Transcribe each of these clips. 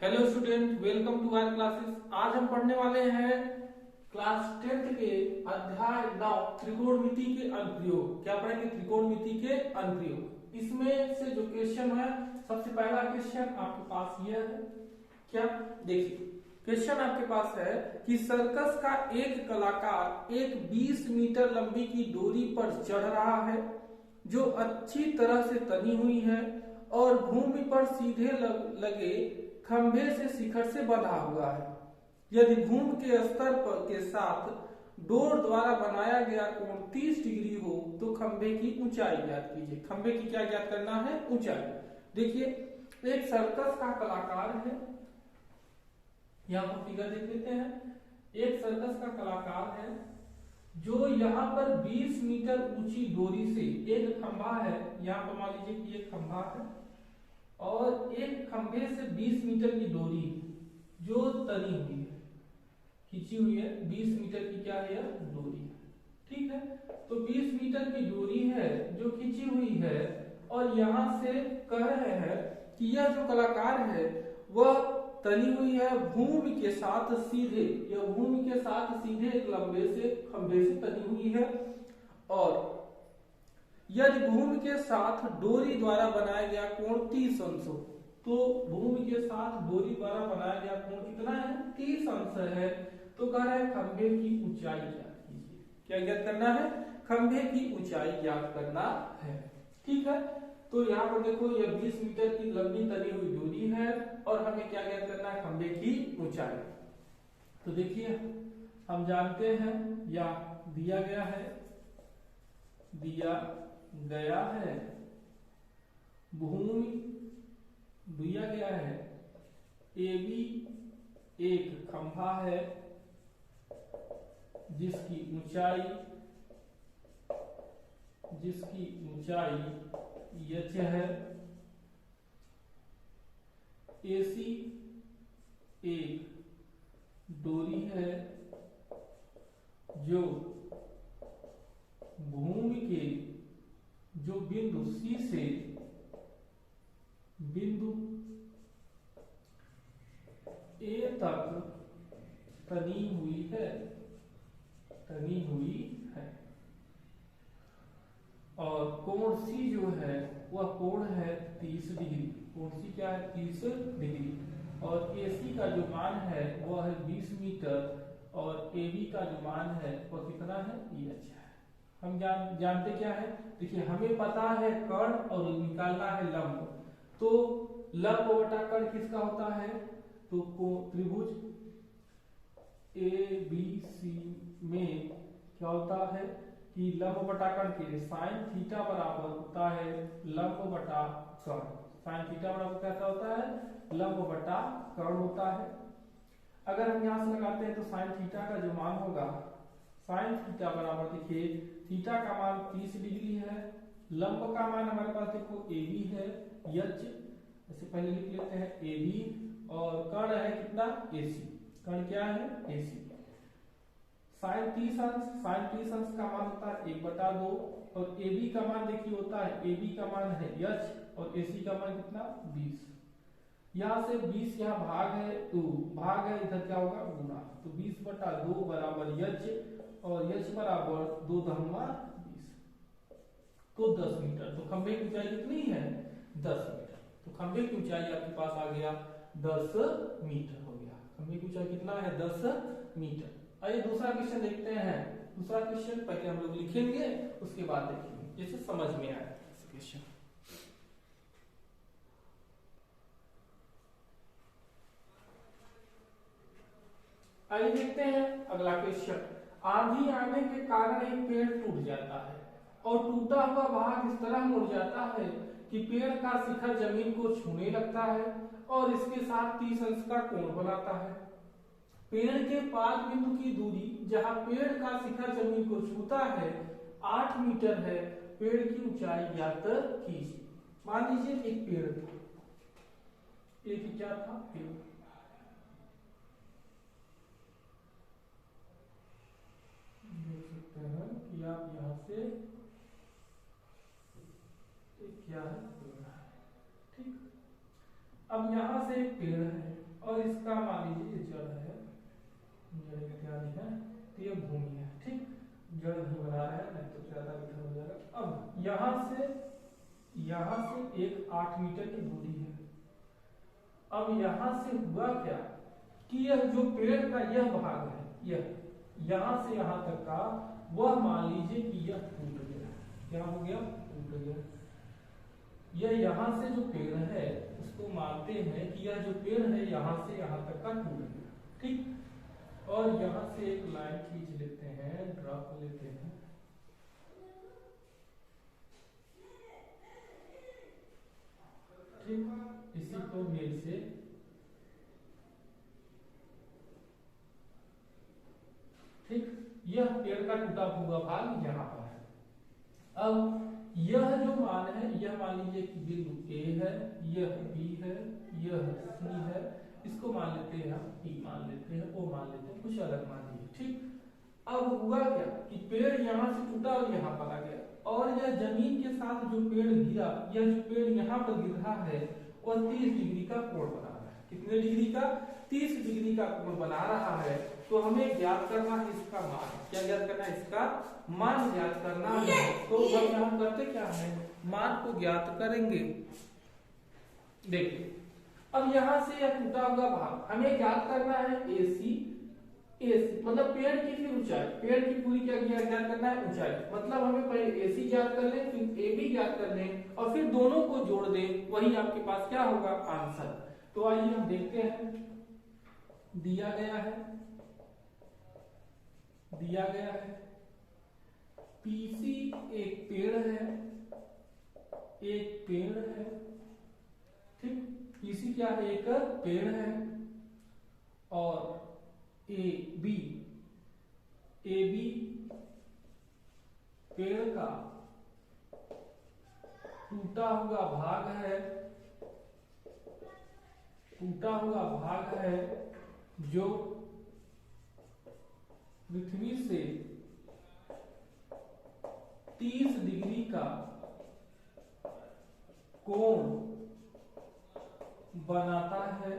Hello student, welcome to our classes. आज हम पढ़ने वाले हैं क्लास 10th के अध्याय 9 त्रिकोणमिति के अनुप्रयोग। क्या पढ़ेंगे? त्रिकोणमिति के अनुप्रयोग। इसमें से जो क्वेश्चन है, सबसे पहला क्वेश्चन आपके पास यह है। क्या देखिए, क्वेश्चन आपके पास है कि सर्कस का एक कलाकार एक 20 मीटर लंबी की डोरी पर चढ़ रहा है जो अच्छी तरह से तनी हुई है और भूमि पर सीधे लगे खंभे से शिखर से बंधा हुआ है। यदि भूमि के स्तर पर के साथ डोर द्वारा बनाया गया कोण 30 डिग्री हो तो खंभे की ऊंचाई ज्ञात कीजिए। खंभे की क्या ज्ञात करना है? ऊंचाई। देखिए, एक सर्कस का कलाकार है, यहां पर फिगर देख लेते हैं। एक सर्कस का कलाकार है जो यहाँ पर 20 मीटर ऊंची डोरी से, एक खंभा है, यहाँ पर मान लीजिए कि एक खंभा है और एक खंभे से 20 मीटर की डोरी जो तनी हुई है, खींची हुई है। 20 मीटर की क्या है? डोरी है। ठीक है, तो 20 मीटर की डोरी है जो खींची हुई है और यहां से कह रहे हैं कि यह जो कलाकार है वह तनी हुई है भूमि के साथ सीधे, यह भूमि के साथ सीधे एक लंबे से खंभे से तनी हुई है और यदि भूमि के साथ डोरी द्वारा बनाया गया कोण 30 अंश हो, तो भूमि के साथ डोरी द्वारा बनाया गया कोण कितना है? 30 अंश है। तो कह रहा है खंभे की ऊंचाई ज्ञात कीजिए। क्या ज्ञात करना है? खंभे की ऊंचाई ज्ञात करना है। ठीक है, तो यहाँ पर देखो, यह 20 मीटर की लंबी तनी हुई डोरी है और हमें क्या ज्ञात करना है? खंभे की ऊंचाई। तो देखिए, हम जानते हैं या दिया गया है भूमि दिया गया है AB एक खंभा है जिसकी ऊंचाई h है। AC एक डोरी है जो भूमि के जो बिंदु C से बिंदु A तक तनी हुई है और कोण C जो है वह कोण है 30 डिग्री। कोण C क्या है? 30 डिग्री। और AC का जो मान है वह है 20 मीटर और AB का जो मान है वह कितना है? EH है। हम जानते क्या है? देखिए, हमें पता है कर्ण और निकालना है लंब। तो लंब बटा कर्ण किसका होता है? तो त्रिभुज ABC में क्या होता है कि लंब बटा कर्ण के साइन थीटा बराबर होता है लंब बटा कर्ण। साइन थीटा बराबर कैसा होता है? लंब बटा कर्ण होता है। अगर हम यहां से लगाते हैं तो साइन थीटा का जो मान होगा, साइन थीटा बराबर, देखिए थीटा का मान 30 डिग्री है, लंब का मान हमारे पास देखो AB है, h ऐसे पहले लिख लेते हैं AB और कर्ण है कितना? AC। कर्ण क्या है? AC। साइन 30 अंश का मान होता है 1/2 और AB का मान देखिए होता है, AB का मान है h और AC का मान कितना? 20। यहाँ से 20 यहाँ भाग है तो भाग है, इधर क्या होगा? गुणा। तो 20/2 बराबर h और h बराबर 2×20 तो 10 मीटर। तो खंभे की ऊंचाई कितनी है? 10 मीटर। तो खंभे की ऊंचाई आपके पास आ गया 10 मीटर हो गया। खंभे की ऊंचाई कितना है? 10 मीटर। आइए दूसरा क्वेश्चन देखते हैं। दूसरा क्वेश्चन पहले हम लोग लिखेंगे, उसके बाद देखेंगे, जैसे समझ में आए क्वेश्चन। आइए देखते हैं अगला क्वेश्चन। आंधी आने के कारण एक पेड़ टूट जाता है और टूटा हुआ भाग इस तरह मुड़ जाता है कि पेड़ का शिखर जमीन को छूने लगता है और इसके साथ 30 अंश का कोण बनाता है। पेड़ के पाद बिंदु की दूरी जहां पेड़ का शिखर जमीन को छूता है 8 मीटर है। पेड़ की ऊंचाई ज्ञात कीजिए। मान लीजिए एक पेड़ था, एक क्या था? पेड़। देख सकते हैं कि आप यहां से क्या है? पेड़ है। ठीक, अब यहां से एक पेड़ है और इसका मान लीजिए ये जड़ है, जड़ इत्यादि है, तो ये भूमि है, ठीक, जड़ नहीं बना रहा है, नहीं तो ज्यादा इधर हो जाएगा। अब यहाँ से एक 8 मीटर की दूरी है। अब यहाँ से हुआ क्या कि यह जो पेड़ का यह भाग है, यह यहाँ से यहाँ तक का, वह मान लीजिए कि यह टूट गया। क्या हो गया? टूट गया। यह यहाँ से जो पेड़ है उसको मानते हैं कि यह जो पेड़ है यहाँ से यहाँ तक का टूट गया, ठीक। और यहाँ से एक लाइन खींच लेते हैं, ड्रा कर लेते हैं, ठीक। इसी को मेल से ठीक, यह पेड़ का टूटा हुआ भाग यहाँ पर है। अब यह जो मान है, यह मान लीजिए कि बिंदु A है, यह B है, यह C है, इसको मान लेते हैं हम E मान लेते हैं, O मान लेते हैं, कुछ अलग मान लीजिए, ठीक। अब हुआ क्या कि पेड़ यहाँ से टूटा और यहाँ पर आ गया, और यह जमीन के साथ जो पेड़ गिरा, यह जो पेड़ यहाँ पर गिर रहा है वह 30 डिग्री का कोण बना रहा है। कितने डिग्री का? 30 डिग्री का कोण बना रहा है। तो हमें ज्ञात करना है इसका मान। क्या ज्ञात करना है? इसका मान ज्ञात करना है। तो हम यहाँ करते क्या है, मान को ज्ञात करेंगे। देखिए, अब यहाँ से यह टूटा हुआ भाग हमें ज्ञात करना है AC मतलब पेड़ की फिर ऊंचाई, पेड़ की पूरी क्या ज्ञात करना है? ऊंचाई। मतलब हमें पहले AC ज्ञात कर लें, फिर AB ज्ञात कर लें और फिर दोनों को जोड़ दें, वही आपके पास क्या होगा? आंसर। तो आइए हम देखते हैं, दिया गया है PC एक पेड़ है, ठीक। PC क्या है? एक पेड़ है। और AB पेड़ का टूटा हुआ भाग है जो पृथ्वी से 30 डिग्री का कोण बनाता है।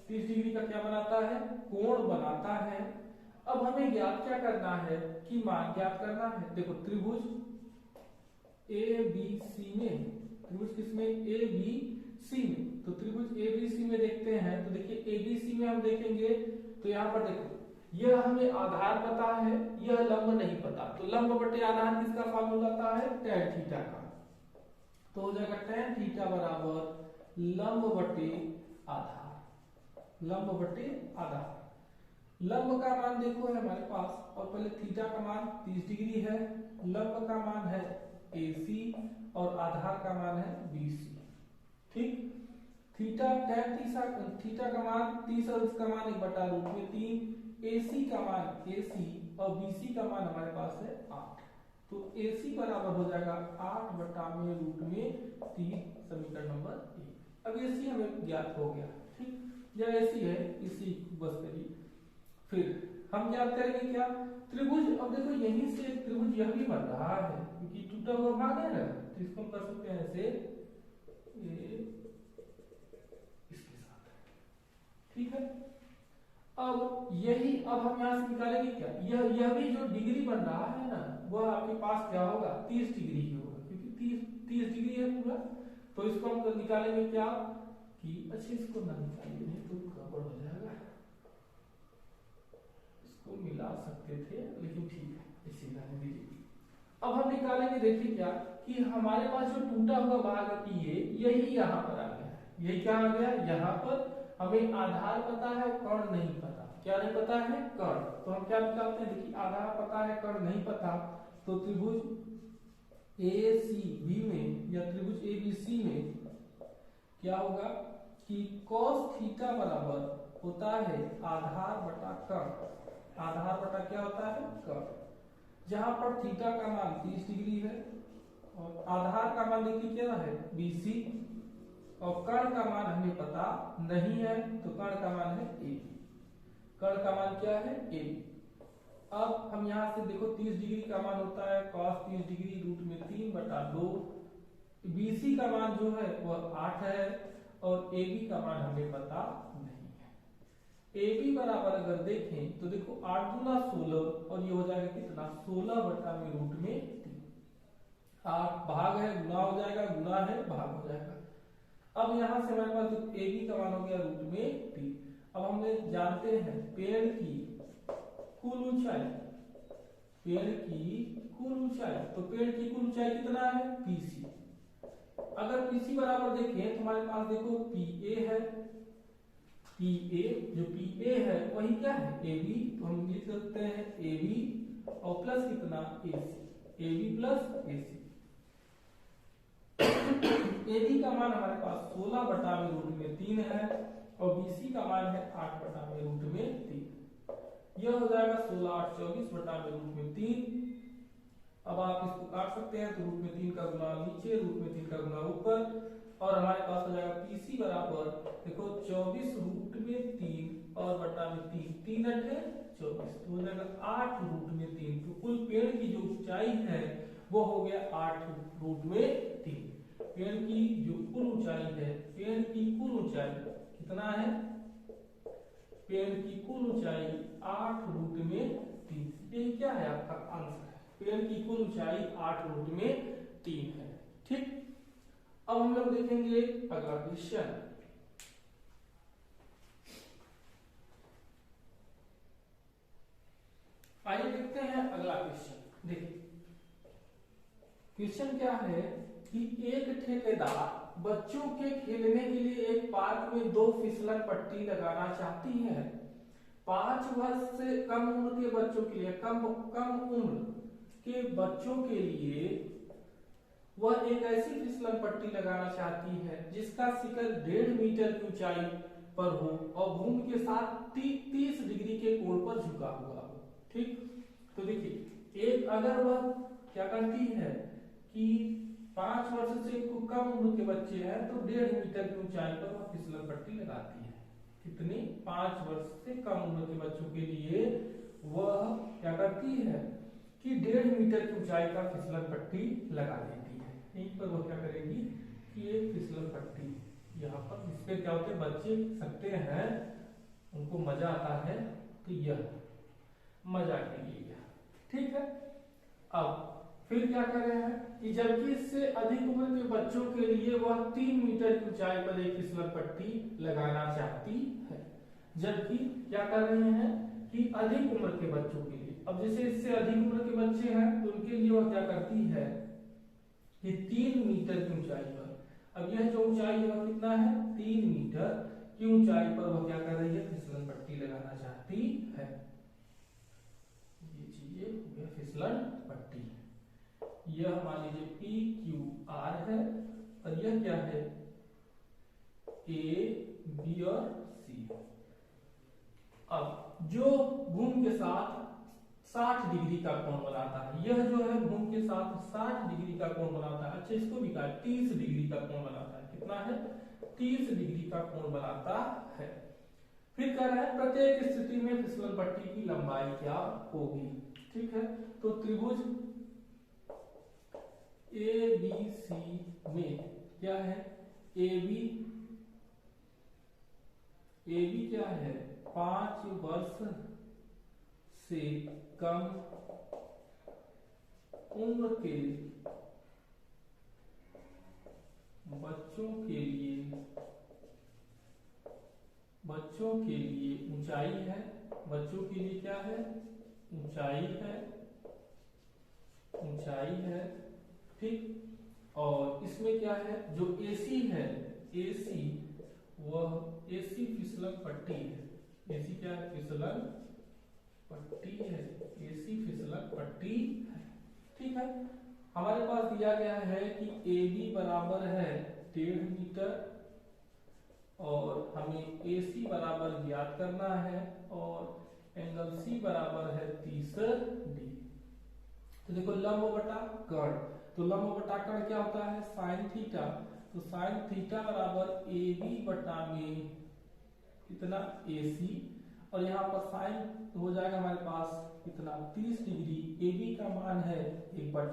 30 डिग्री का क्या बनाता है? कोण बनाता है। अब हमें ज्ञात क्या करना है कि मान ज्ञात करना है। देखो, त्रिभुज ABC में, त्रिभुज किसमें? ABC में। तो त्रिभुज ABC में देखते हैं, तो देखिए ABC में हम देखेंगे तो यहाँ पर देखो, यह हमें आधार पता है, यह लंब नहीं पता। तो लंब बटे आधार किसका फॉर्मूला आता है? tan थीटा का। तो हो जाएगा tan थीटा बराबर लंब बटे आधार। लंब का मान देखो है हमारे पास, और पहले थीटा का मान 30 डिग्री है, लंब का मान है AC और आधार का मान है BC, ठीक। थीटा tan थीटा का मान 30 और इसका मान 1/√3, AC का मान AC और BC का मान हमारे पास है 8। तो AC बराबर हो जाएगा 8/√3, समीकरण नंबर 1। अब AC हमें ज्ञात हो गया, ठीक। यह AC है, इसी बस करिए। फिर हम ज्ञात करेंगे क्या? त्रिभुज। अब देखो, यहीं से त्रिभुज यह भी बन रहा है क्योंकि टूटा हुआ भाग है ना, तो इसको हम कर सकते हैं ऐसे, इसके साथ, ठीक है। अब हम यहाँ से निकालेंगे क्या? यह भी जो डिग्री बन रहा है ना, वह आपके पास क्या होगा? 30 डिग्री ही होगा, क्योंकि 30 डिग्री है पूरा। तो इसको हम निकालेंगे क्या कि, अच्छा इसको ना निकालिए, नहीं तो गड़बड़ हो जाएगा। इसको मिला सकते थे, लेकिन ठीक है, इसी रहने दीजिए। अब हम निकालेंगे, देखिए क्या कि हमारे पास जो टूटा हुआ भाग यही यहाँ पर आ गया। यही क्या आ गया? यहाँ पर हमें आधार पता है, कर्ण नहीं पता। क्या नहीं पता है? कर्ण। तो हम क्या निकालते हैं? देखिए, आधार पता है, कर्ण नहीं पता। तो त्रिभुज ACB में या त्रिभुज ABC में क्या होगा कि cos थीटा बराबर होता है आधार बटा कर्ण। आधार बटा क्या होता है? कर्ण। जहां पर थीटा का मान 30 डिग्री है और आधार का मान देखिए क्या है? BC, और कर्ण का मान हमें पता नहीं है, तो कर्ण का मान है AB। कर्ण का मान क्या है? AB। अब हम यहाँ से देखो, 30 डिग्री का मान होता है cos 30 डिग्री √3/2। BC का मान जो है वह 8 है और AB का मान हमें पता नहीं है। ए बी बराबर अगर देखें तो देखो 8 दूना 16 और ये हो जाएगा कितना 16 बटा में रूट में 3। 8 भाग है गुना हो जाएगा, गुना है भाग हो जाएगा। अब यहाँ से हमारे पास ए बी का मान हो गया रूट में 3। अब हमने जानते हैं पेड़ की कुल ऊंचाई, पेड़ की कुल ऊंचाई, तो पेड़ की कुल ऊंचाई कितना है पीसी। अगर पीसी बराबर देखें तो हमारे पास देखो पी ए है, पी ए जो पी ए है वही क्या है ए बी, तो हम लिख सकते हैं ए बी और प्लस कितना A C, A B plus A C. A B का मान हमारे पास 16 बटा में रूट में 3 है और बी सी का मान है 8 बटा में रूट में 3। यह हो जाएगा 16 8 24 बटा में रूट में 3। अब आप इसको काट सकते हैं तो रूट में 3 का गुना नीचे, रूट में 3 का गुना ऊपर, और हमारे पास हो जाएगा पीसी बराबर देखो 24 रूट में 3 और बटा में 3, 3 अठे 24, तो हो जाएगा 8 रूट में 3। तो कुल पेड़ की जो ऊंचाई है वो हो गया 8 रूट में 3। पेड़ की जो कुल ऊंचाई है, पेड़ की कुल ऊंचाई कितना है, पेड़ की कुल ऊंचाई 8 रूट में 3। ये क्या है आपका आंसर है, पेड़ की कुल ऊंचाई 8 रूट में 3 है। ठीक, अब हम लोग देखेंगे अगला क्वेश्चन। आइए देखते हैं अगला क्वेश्चन। देखिए क्वेश्चन क्या है कि एक ठेकेदार बच्चों के खेलने के लिए एक पार्क में 2 फिसलन पट्टी लगाना चाहती है। 5 वर्ष से कम उम्र के बच्चों के लिए, कम उम्र के बच्चों के लिए वह एक ऐसी फिसलन पट्टी लगाना चाहती है जिसका शिखर 1.5 मीटर की ऊंचाई पर हो और भूमि के साथ 30 डिग्री के कोण पर झुका हुआ हो। ठीक, तो देखिए एक अगर वह क्या करती है कि 5 वर्ष से कम उम्र के बच्चे हैं तो 1.5 मीटर की ऊंचाई पर वह फिसलन पट्टी लगाती है। कितनी, 5 वर्ष से कम उम्र के बच्चों के लिए वह क्या करती है कि 1.5 मीटर की ऊंचाई का फिसलन पट्टी लगा देती है। यहीं पर वो क्या करेगी कि एक फिसलन पट्टी यहाँ पर, जिसपे क्या होते हैं बच्चे सकते हैं, उनको मजा आता है, तो यह मजा के लिए। ठीक है, अब फिर क्या कर रहे हैं कि जबकि इससे अधिक उम्र के बच्चों के लिए वह 3 मीटर की ऊंचाई पर एक फिसलन पट्टी लगाना चाहती है। जबकि क्या कर रहे हैं कि अधिक उम्र के बच्चों के लिए, अब जैसे इससे अधिक उम्र के बच्चे हैं तो उनके लिए वह क्या करती है कि 3 मीटर की ऊंचाई पर, अब यह जो ऊंचाई है वह कितना है 3 मीटर की ऊंचाई पर वह क्या कर रही है फिसलन पट्टी लगाना चाहती है। ये चीजें हो गया फिसलन पट्टी। यह मान लीजिए पी क्यू आर है और यह क्या है ए बी और सी। अब जो भूमि के साथ 60 डिग्री का कोण बनाता है, यह जो है भूमि के साथ 60 डिग्री का कोण बनाता है। अच्छा इसको भी कहा 30 डिग्री का कोण बनाता है। कितना है 30 डिग्री का कोण बनाता है। फिर कह रहा है प्रत्येक स्थिति में फिसलन पट्टी की लंबाई क्या होगी। ठीक है, तो त्रिभुज ए बी सी में क्या है ए बी क्या है 5 वर्ष से कम उम्र के बच्चों के लिए ऊंचाई है, बच्चों के लिए क्या है ऊंचाई है। ठीक, और इसमें क्या है जो एसी है, एसी वह एसी फिसलन पट्टी है। एसी क्या है फिसलन पट्टी है, एसी फिसलन पट्टी है। ठीक है, हमारे पास दिया गया है कि ए बी बराबर है 1.5 मीटर और हमें ए सी बराबर ज्ञात करना है और एंगल सी बराबर है 30 डिग्री। तो देखो लंब बटा कर्ण, तो लंब बटा कर्ण क्या होता है साइन थीटा, तो साइन थीटा बराबर ए बी बटा में कितना ए सी, और यहाँ पर साइन हो जाएगा हमारे पास कितना 30 डिग्री। ए बी का मान है 1/5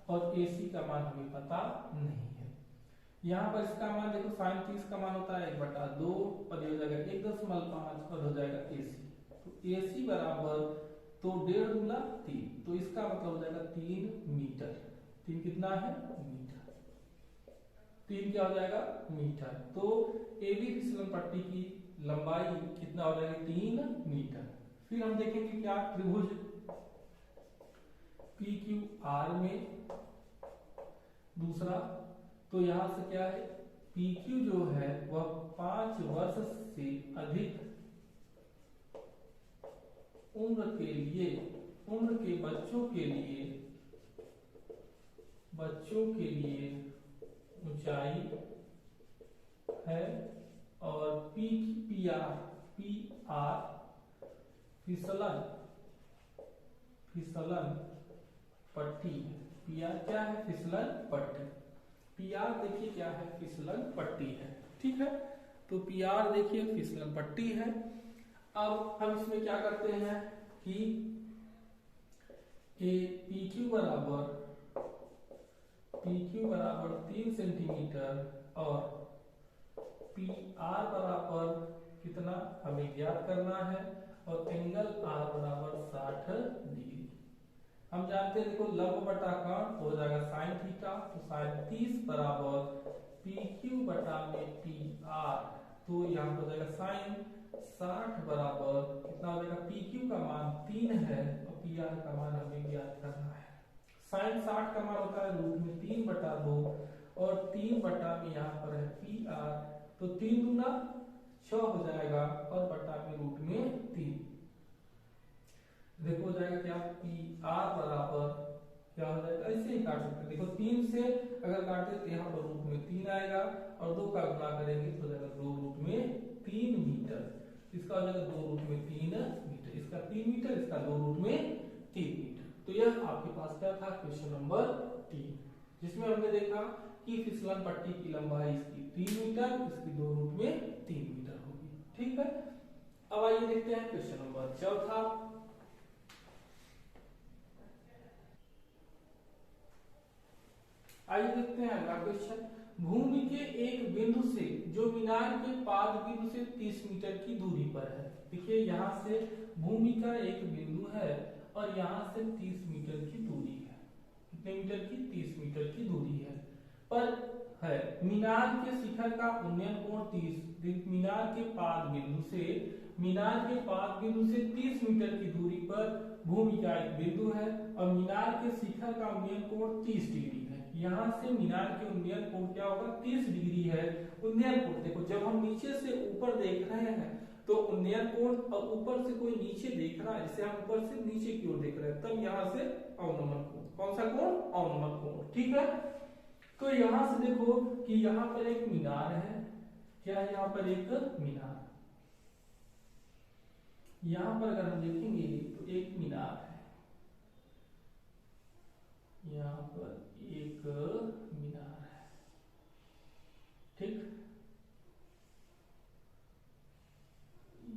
और ए सी का मान हमें पता नहीं है। यहाँ पर इसका मान देखो साइन 30 का मान होता है 1/2 और ये हो जाएगा 1.5 और हो जाएगा AC। तो AC बराबर तो 1.5 गुना 3, तो इसका मतलब हो जाएगा 3 मीटर। 3 कितना है मीटर, 3 क्या हो जाएगा मीटर। तो AB फिसलन पट्टी की लंबाई कितना हो जाएगी 3 मीटर। फिर हम देखेंगे क्या त्रिभुज PQR में दूसरा, तो यहां से क्या है PQ जो है वह 5 वर्ष से अधिक उम्र के लिए, उम्र के बच्चों के लिए ऊंचाई है, और PR फिसलन पट्टी, PR क्या है फिसलन पट्टी, PR देखिए क्या है फिसलन पट्टी है, ठीक है। तो PR देखिए फिसलन पट्टी है। अब हम इसमें क्या करते हैं कि PQ बराबर 3 सेंटीमीटर और PR बराबर कितना हमें ज्ञात करना है, और एंगल R बराबर 60 डिग्री। हम जानते हैं देखो लंब बटा कोण हो जाएगा साइन थीटा, तो साइन 30 बराबर PQ बटा में PR, तो यहाँ हो जाएगा साइन 60 बराबर कितना हो जाएगा PQ का मान 3 है और PR का मान हमें ज्ञात करना है। साइन 60 का मान होता है √3/2 और 3 बटा में यहाँ पर है PR, तो 3 दूना 6 हो जाएगा और बटा में √3। देखो हो जाएगा क्या PR बराबर क्या हो जाएगा, ऐसे ही काट सकते हैं। देखो 3 से अगर काटे तो यहाँ पर √3 आएगा और 2 का गुणा करेंगे तो हो जाएगा 2√3 मीटर। इसका हो जाएगा 2√3 मीटर, इसका 3 मीटर, इसका 2√3 मीटर। तो यह आपके पास क्या था क्वेश्चन नंबर 3, जिसमें हमने देखा कि फिसलन पट्टी की लंबाई इसकी 3 मीटर, इसकी 2√3 मीटर होगी, ठीक है। अब आइए देखते हैं क्वेश्चन नंबर 4। आइए देखते हैं अगला क्वेश्चन। भूमि के एक बिंदु से जो मीनार के पाद बिंदु से 30 मीटर की दूरी पर है। देखिए यहाँ से भूमि का एक बिंदु है और यहाँ से 30 मीटर की दूरी है। कितने मीटर की 30 मीटर की दूरी है पर है। मीनार के शिखर का उन्नयन कोण 30, मीनार के पाद बिंदु से 30 मीटर की दूरी पर भूमि का एक बिंदु है और मीनार के शिखर का उन्नयन कोण 30 डिग्री है। यहाँ से मीनार के उन्नयन कोण क्या होगा 30 डिग्री है। उन्नयन कोण देखो जब हम नीचे से ऊपर देख रहे हैं तो उन्नयन कोण, और ऊपर से कोई नीचे देख रहा है, जैसे हम ऊपर से नीचे की ओर देख रहे हैं, तब यहाँ से अवनमन कोण, कौन सा कोण अवनमन कोण, ठीक है। तो यहाँ से देखो कि यहाँ पर एक मीनार है, क्या है यहाँ पर एक मीनार, यहाँ पर अगर हम देखेंगे तो एक मीनार है, यहाँ पर एक मीनार है, ठीक,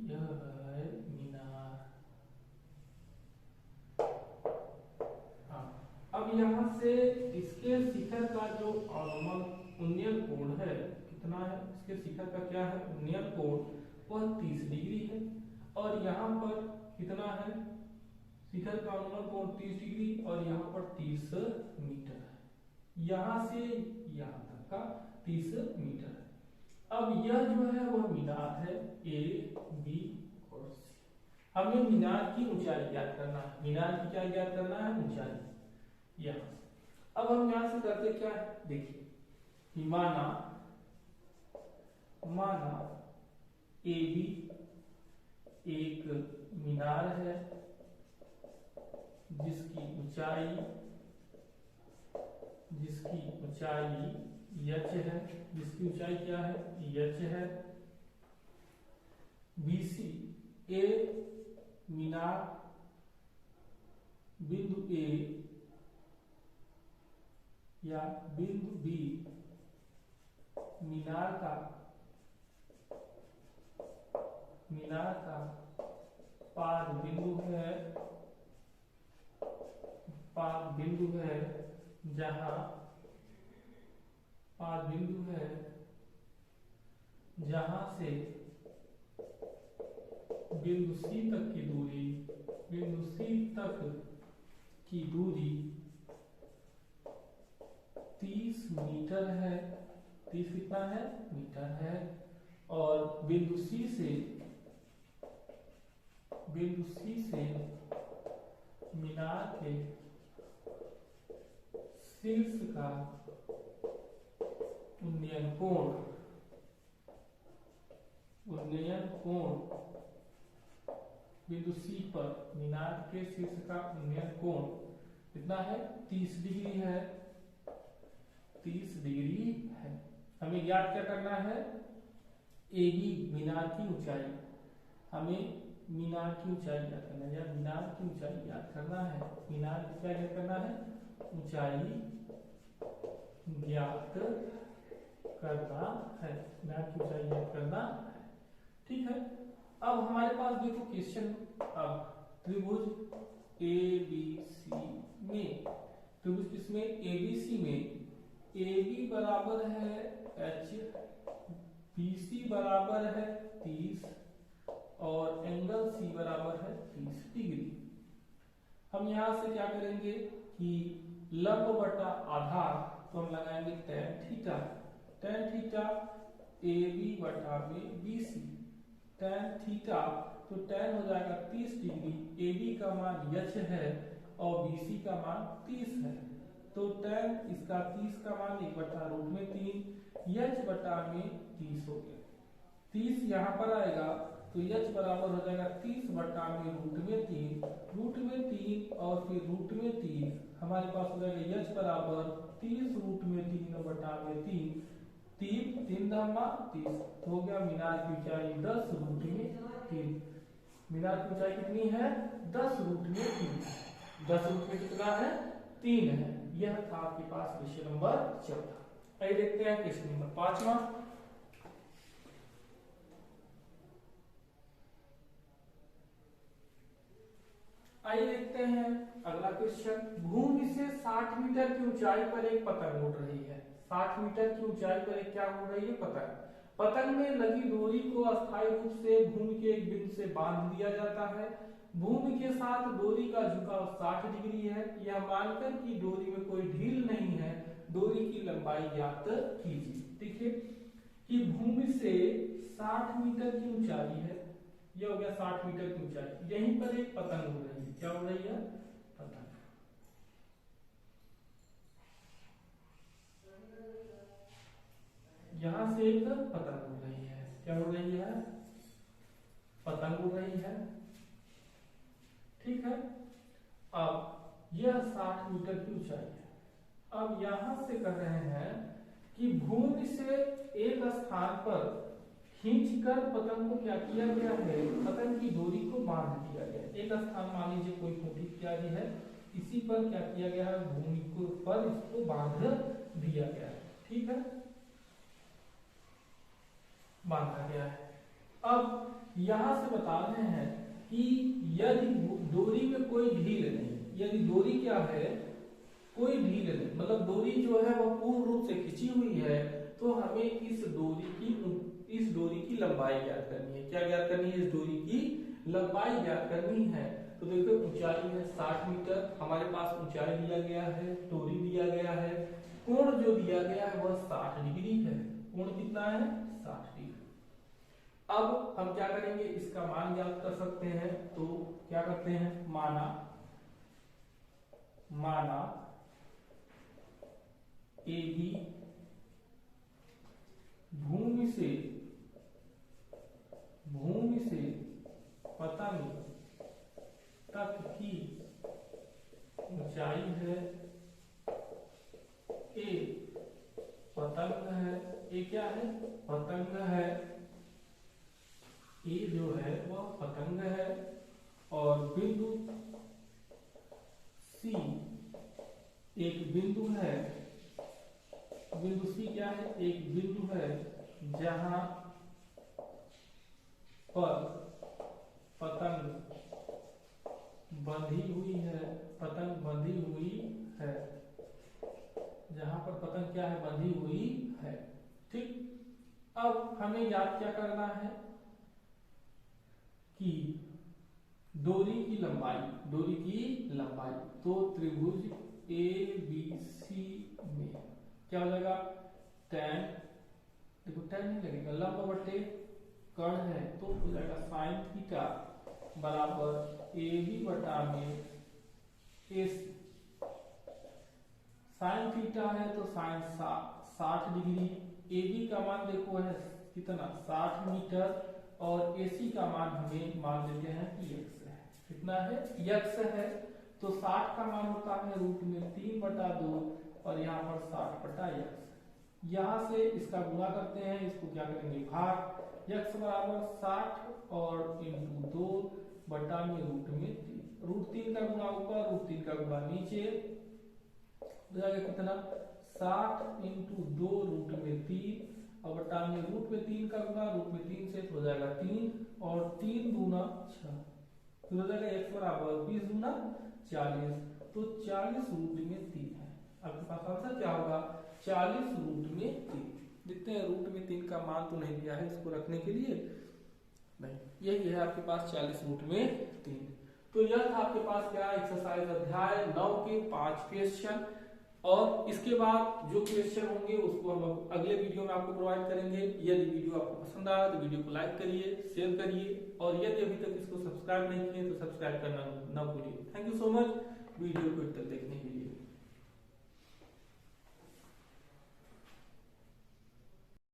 यह है मीनार। हाँ, अब यहाँ से इसके शिखर का जो उन्नयन कोण है कितना है, इसके शिखर का क्या है उन्नयन कोण वह 30 डिग्री है और यहाँ पर कितना है शिखर का उन्नयन कोण 30 डिग्री और यहाँ पर 30 मीटर है। यहाँ से यहाँ तक का 30 मीटर है। अब यह जो है वह मीनार है A, B और C। हमें मीनार की ऊंचाई ज्ञात करना है। मीनार की क्या ज्ञात करना है ऊंचाई। यहाँ अब हम यहाँ से करते क्या है, देखिए माना AB एक मीनार है जिसकी ऊंचाई h है, जिसकी ऊंचाई क्या है h है। BC A मीनार बिंदु A या बिंदु B मीनार का पाद बिंदु है जहां 5 बिंदु है जहां से बिंदु सी तक की दूरी, बिंदु सी तक की दूरी 30 मीटर है। 30 कितना है? मीटर है। और बिंदु सी से मीनार के शीर्ष का उन्नयन कोण बिंदु सी पर मीनार के शीर्ष का उन्नयन कोण कितना है? 30 डिग्री है। 30 डिग्री है। हमें ज्ञात क्या करना है? एबी मीनार की ऊंचाई। हमें मीनार की ऊंचाई ज्ञात करना है, या मीनार की ऊंचाई ज्ञात करना है। मीनार की क्या ज्ञात करना है? ऊंचाई ज्ञात करना है। मीनार की ऊंचाई ज्ञात करना है। ठीक है। अब हमारे पास देखो क्वेश्चन, अब त्रिभुज एबीसी में, त्रिभुज किसमें? एबीसी में AB बराबर है H, BC बराबर है 30 और एंगल C बराबर है 30 डिग्री। हम यहां से क्या करेंगे कि लंब बटा आधार, तो हम लगाएंगे tan theta. tan theta AB बटा में BC, tan थीटा तो tan हो जाएगा 30 डिग्री। AB का मान H है और BC का मान 30 है, तो tan इसका 30 का मान 1/√3, H बटा में 30 हो गया। 30 यहाँ पर आएगा तो H बराबर हो जाएगा 30 बटा में √3, √3 और फिर √3 हमारे पास हो जाएगा H बराबर 30 √3 बटा में 3, 3 धमा 30 हो गया। मीनार की ऊंचाई 10 √3। मीनार की ऊंचाई कितनी है? 10 √3। 10 √3 कितना है? 3 है। यह था आपके पास क्वेश्चन नंबर 14। आइए देखते हैं क्वेश्चन नंबर 5वां। आइए देखते हैं अगला क्वेश्चन। भूमि से 60 मीटर की ऊंचाई पर एक पतंग उड़ रही है। 60 मीटर की ऊंचाई पर एक क्या उड़ रही है? पतंग। पतंग में लगी डोरी को अस्थायी रूप से भूमि के एक बिंदु से बांध दिया जाता है। भूमि के साथ डोरी का झुकाव 60 डिग्री है। यह मानकर कि डोरी में कोई ढील नहीं है, डोरी की लंबाई ज्ञात कीजिए। देखिए कि भूमि से 60 मीटर की ऊंचाई है, यह हो गया 60 मीटर की ऊंचाई। यहीं पर एक पतंग उड़ रही है। क्या उड़ रही है? पतंग। यहां से एक पतंग उड़ रही है। क्या उड़ रही है? पतंग उड़ रही है। ठीक है। अब यह 60 मीटर की ऊंचाई है। अब यहां से कह रहे हैं कि भूमि से एक स्थान पर खींचकर पतंग को क्या किया गया है? पतंग की डोरी को बांध दिया गया। एक स्थान मान लीजिए कोई खूंटी इत्यादि है, इसी पर क्या किया गया है? भूमि को पर इसको बांध दिया गया है। ठीक है, बांधा गया है। अब यहां से बता रहे हैं कि यदि डोरी में कोई ढील नहीं, यदि डोरी क्या है? कोई ढील नहीं, मतलब डोरी जो है वह पूर्ण रूप से खिंची हुई है, तो हमें इस डोरी की लंबाई ज्ञात करनी है। क्या ज्ञात करनी है? इस डोरी की लंबाई ज्ञात करनी है। तो देखो ऊंचाई है 60 मीटर, हमारे पास ऊंचाई दिया गया है, डोरी दिया गया है, कोण जो दिया गया है वह 60 डिग्री है। कोण कितना है? 60 डिग्री। अब हम क्या करेंगे? इसका मान ज्ञात कर सकते हैं। तो क्या करते हैं? माना AB भूमि से पतंग तक की ऊंचाई है। A पतंग है। A क्या है? पतंग है। A जो है वह पतंग है और बिंदु C एक बिंदु है। बिंदु C क्या है? एक बिंदु है जहां पर पतंग बंधी हुई है। पतंग बंधी हुई है। जहां पर पतंग क्या है? बंधी हुई अब हमें याद क्या करना है कि डोरी की लंबाई तो त्रिभुज ABC में क्या हो जाएगा, tan, देखो tan नहीं लगेगा, लंब बटे कर्ण है तो हो जाएगा sin थीटा बराबर AB बटा में AC। sin थीटा है तो sin 60 डिग्री, AB का मान देखो है कितना 60 मीटर और AC का मान हमें मान देते हैं कि x है, कितना है x है, तो 60 का मान होता है रूट में 3/2 और यहाँ पर 60/x। यहाँ से इसका गुणा करते हैं, इसको क्या करेंगे भाग, x बराबर 60 और इंटू 2 बटा में रूट में 3, रूट 3 का गुणा ऊपर रूट 3 का गुणा नीचे हो जाएगा कितना 60 इंटू 2 रूट में 3 और बटा में रूट में 3 का गुणा रूट में 3 से तो हो जाएगा 3 और 3 दूना 6, फिर हो जाएगा x बराबर 20 दूना 40, तो 40 रूट में 3 है। आपके पास आंसर क्या होगा 40 रूट में 3। देखते हैं रूट में 3 का मान तो नहीं दिया है इसको रखने के लिए, नहीं, यही है आपके पास 40 रूट में 3। तो यह था आपके पास क्या एक्सरसाइज अध्याय 9 के 5 क्वेश्चन, और इसके बाद जो क्वेश्चन होंगे उसको हम अगले वीडियो में आपको प्रोवाइड करेंगे। यदि वीडियो आपको पसंद आया तो वीडियो को लाइक करिए, शेयर करिए, और यदि अभी तक इसको सब्सक्राइब नहीं किए तो सब्सक्राइब करना न भूलिए। Thank you so much video को इतना देखने के लिए।